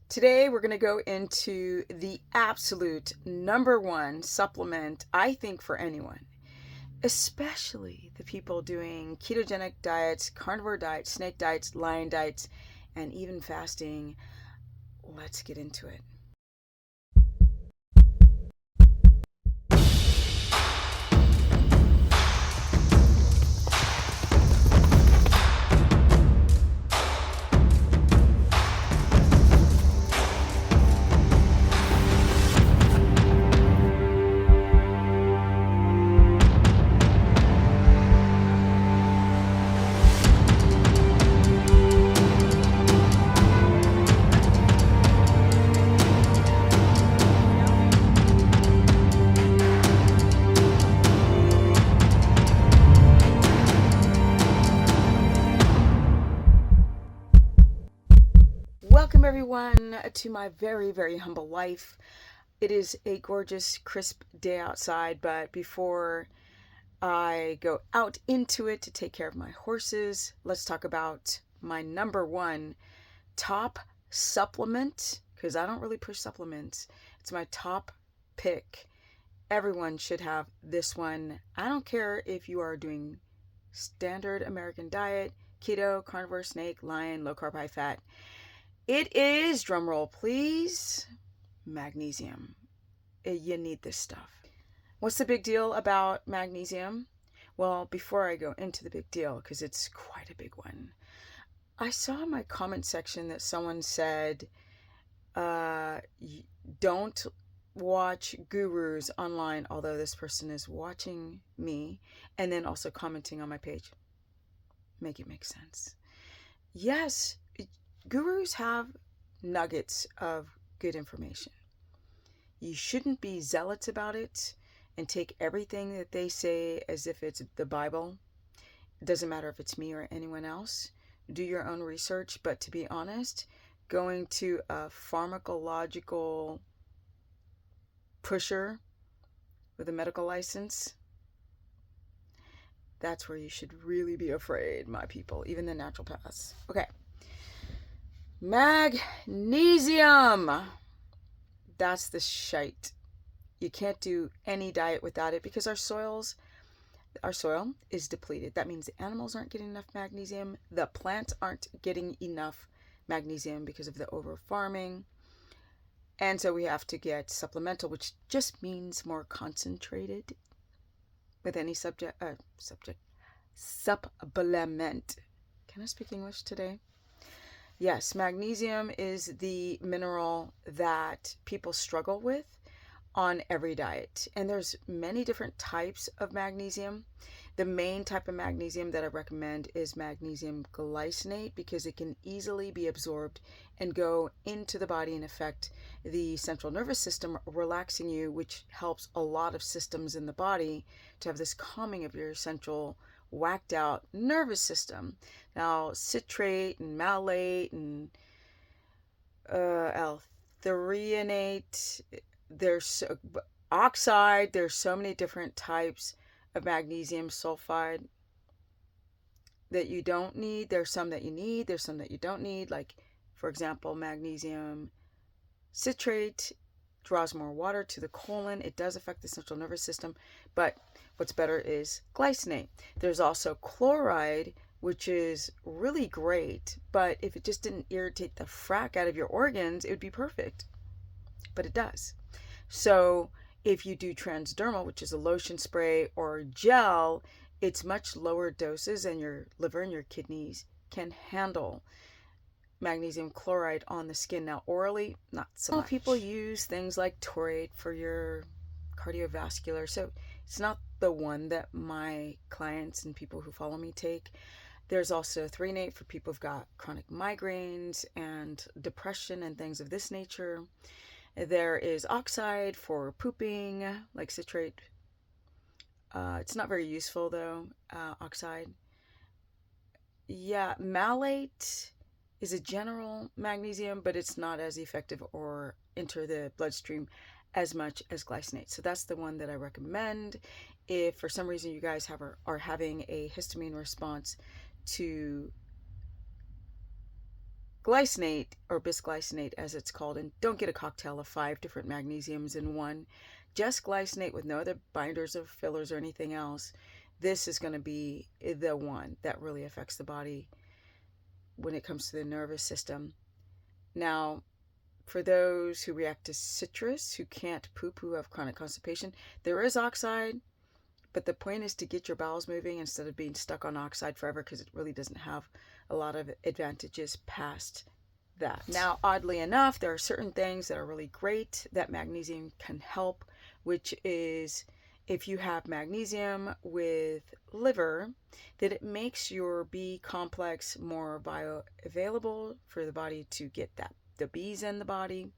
Today, we're going to go into the absolute number one supplement, I think, for anyone, especially the people doing ketogenic diets, carnivore diets, snake diets, lion diets, and even fasting. Let's get into it. Welcome, everyone, to my very, very humble life. It is a gorgeous, crisp day outside, but before I go out into it to take care of my horses, let's talk about my number one top supplement, because I don't really push supplements. It's my top pick. Everyone should have this one. I don't care if you are doing standard American diet, keto, carnivore, snake, lion, low carb, high fat. It is, drumroll please, magnesium. You need this stuff. What's the big deal about magnesium? Well, before I go into the big deal, because it's quite a big one, I saw in my comment section that someone said, don't watch gurus online, although this person is watching me and then also commenting on my page. Make it make sense. Yes, gurus have nuggets of good information. You shouldn't be zealots about it and take everything that they say as if it's the Bible. It doesn't matter if it's me or anyone else. Do your own research, but to be honest, going to a pharmacological pusher with a medical license, that's where you should really be afraid, my people, even the naturopaths. Okay. Magnesium. That's the shite. You can't do any diet without it because our soil is depleted. That means the animals aren't getting enough magnesium. The plants aren't getting enough magnesium because of the over farming. And so we have to get supplemental, which just means more concentrated with any supplement. Can I speak English today? Yes, magnesium is the mineral that people struggle with on every diet. And there's many different types of magnesium. The main type of magnesium that I recommend is magnesium glycinate because it can easily be absorbed and go into the body and affect the central nervous system, relaxing you, which helps a lot of systems in the body to have this calming of your central whacked out nervous system. Now, citrate and malate and L-threonate, there's oxide, there's so many different types of magnesium sulfide that you don't need. There's some that you need, there's some that you don't need. Like, for example, magnesium citrate draws more water to the colon. It does affect the central nervous system, but what's better is glycinate. There's also chloride, which is really great, but if it just didn't irritate the frack out of your organs, it would be perfect. But it does. So if you do transdermal, which is a lotion spray or gel, it's much lower doses and your liver and your kidneys can handle magnesium chloride on the skin. Now, orally, not so much. People use things like taurate for your cardiovascular, so it's not the one that my clients and people who follow me take. There's also threonate for people who've got chronic migraines and depression and things of this nature. There is oxide for pooping, like citrate. It's not very useful though, oxide. Yeah, malate is a general magnesium, but it's not as effective or enter the bloodstream as much as glycinate. So that's the one that I recommend. If for some reason you guys are having a histamine response to glycinate, or bisglycinate as it's called, and don't get a cocktail of 5 different magnesiums in one. Just glycinate with no other binders or fillers or anything else. This is going to be the one that really affects the body when it comes to the nervous system. Now, for those who react to citrus, who can't poop, who have chronic constipation, there is oxide, but the point is to get your bowels moving instead of being stuck on oxide forever, because it really doesn't have a lot of advantages past that. Now, oddly enough, there are certain things that are really great that magnesium can help, which is if you have magnesium with liver, that it makes your B complex more bioavailable for the body to get the B's in the body.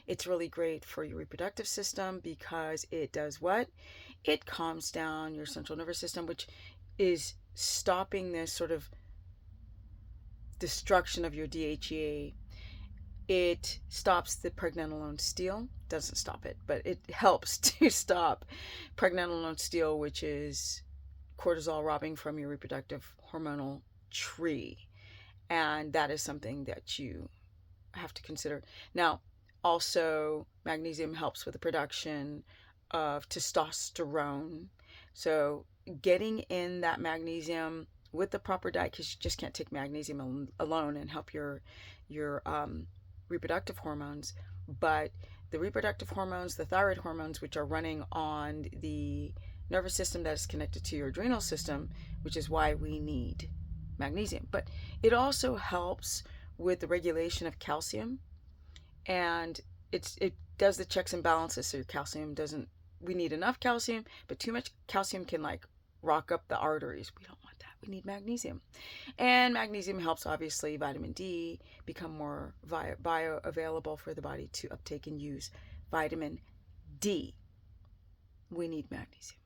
It's really great for your reproductive system because it does what? It calms down your central nervous system, which is stopping this sort of destruction of your DHEA. It stops the pregnenolone steal. Doesn't stop it, but it helps to stop pregnenolone steal, which is cortisol robbing from your reproductive hormonal tree. And that is something that you have to consider. Now, also, magnesium helps with the production of testosterone. So getting in that magnesium with the proper diet, because you just can't take magnesium alone and help your reproductive hormones, but the reproductive hormones, the thyroid hormones, which are running on the nervous system that is connected to your adrenal system, which is why we need magnesium. But it also helps with the regulation of calcium, and it does the checks and balances, so your calcium doesn't, we need enough calcium, but too much calcium can like rock up the arteries. We don't want that. We need magnesium. And magnesium helps, obviously, vitamin D become more bioavailable for the body to uptake and use. Vitamin D. We need magnesium.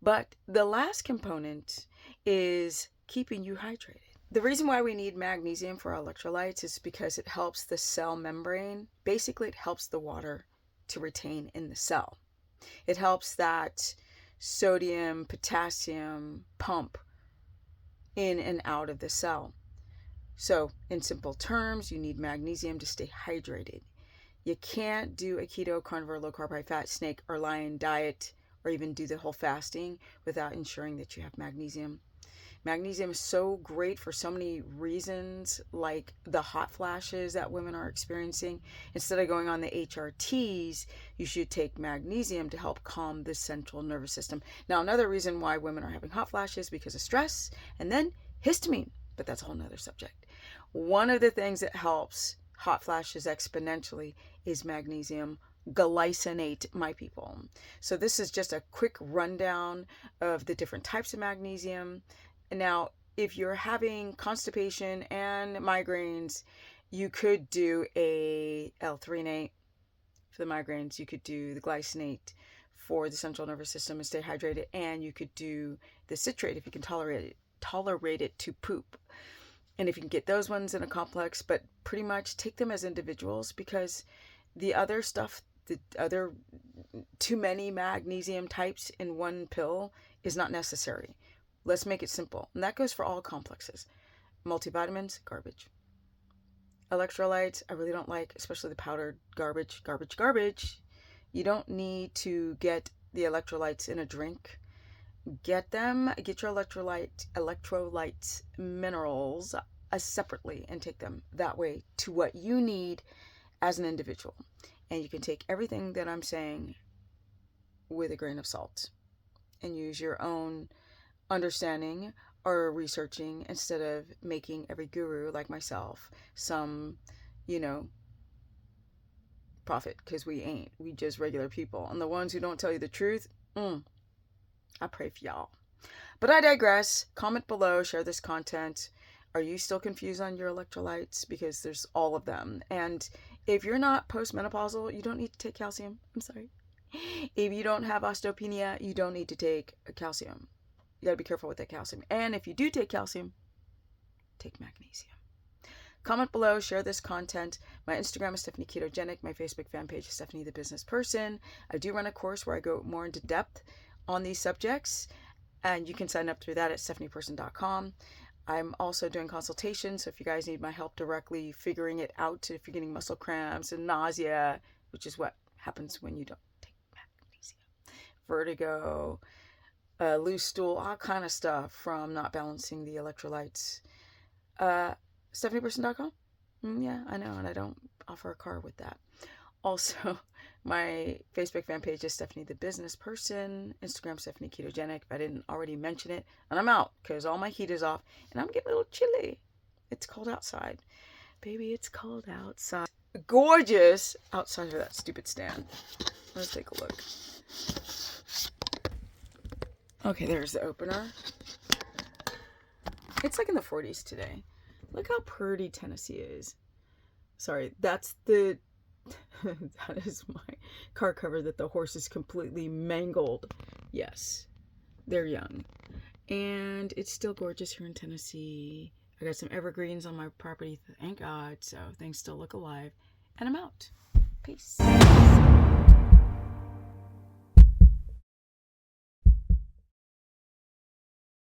But the last component is keeping you hydrated. The reason why we need magnesium for our electrolytes is because it helps the cell membrane. Basically, it helps the water to retain in the cell. It helps that sodium, potassium pump in and out of the cell. So, in simple terms, you need magnesium to stay hydrated. You can't do a keto, carnivore, low carb, high fat, snake or lion diet, or even do the whole fasting without ensuring that you have magnesium. Magnesium is so great for so many reasons, like the hot flashes that women are experiencing. Instead of going on the HRTs, you should take magnesium to help calm the central nervous system. Now, another reason why women are having hot flashes is because of stress, and then histamine, but that's a whole nother subject. One of the things that helps hot flashes exponentially is magnesium glycinate, my people. So this is just a quick rundown of the different types of magnesium. Now, if you're having constipation and migraines, you could do a L-threonate for the migraines. You could do the glycinate for the central nervous system and stay hydrated, and you could do the citrate if you can tolerate it to poop. And if you can get those ones in a complex, but pretty much take them as individuals, because the other stuff, the other too many magnesium types in one pill is not necessary. Let's make it simple. And that goes for all complexes. Multivitamins, garbage. Electrolytes, I really don't like, especially the powdered garbage. You don't need to get the electrolytes in a drink. Get your electrolytes, minerals separately, and take them that way to what you need as an individual. And you can take everything that I'm saying with a grain of salt and use your own understanding or researching, instead of making every guru like myself some, prophet, because we ain't. We just regular people. And the ones who don't tell you the truth, I pray for y'all. But I digress. Comment below, share this content. Are you still confused on your electrolytes? Because there's all of them. And if you're not postmenopausal, you don't need to take calcium. I'm sorry. If you don't have osteopenia, you don't need to take calcium. You got to be careful with that calcium. And if you do take calcium, take magnesium. Comment below, share this content. My Instagram is Stephanie Ketogenic. My Facebook fan page is Stephanie the Business Person. I do run a course where I go more into depth on these subjects, and you can sign up through that at stephanieperson.com. I'm also doing consultations, so if you guys need my help directly figuring it out, if you're getting muscle cramps and nausea, which is what happens when you don't take magnesium, vertigo, loose stool, all kind of stuff from not balancing the electrolytes. StephaniePerson.com? Yeah, I know, and I don't offer a card with that. Also, my Facebook fan page is Stephanie the Business Person. Instagram, Stephanie Ketogenic, if I didn't already mention it. And I'm out because all my heat is off and I'm getting a little chilly. It's cold outside. Baby, it's cold outside. Gorgeous outside of that stupid stand. Let's take a look. Okay, there's the opener. It's like in the 40s today. Look how pretty Tennessee is. Sorry, that's the... that is my car cover that the horse is completely mangled. Yes, they're young. And it's still gorgeous here in Tennessee. I got some evergreens on my property, thank God, so things still look alive. And I'm out. Peace.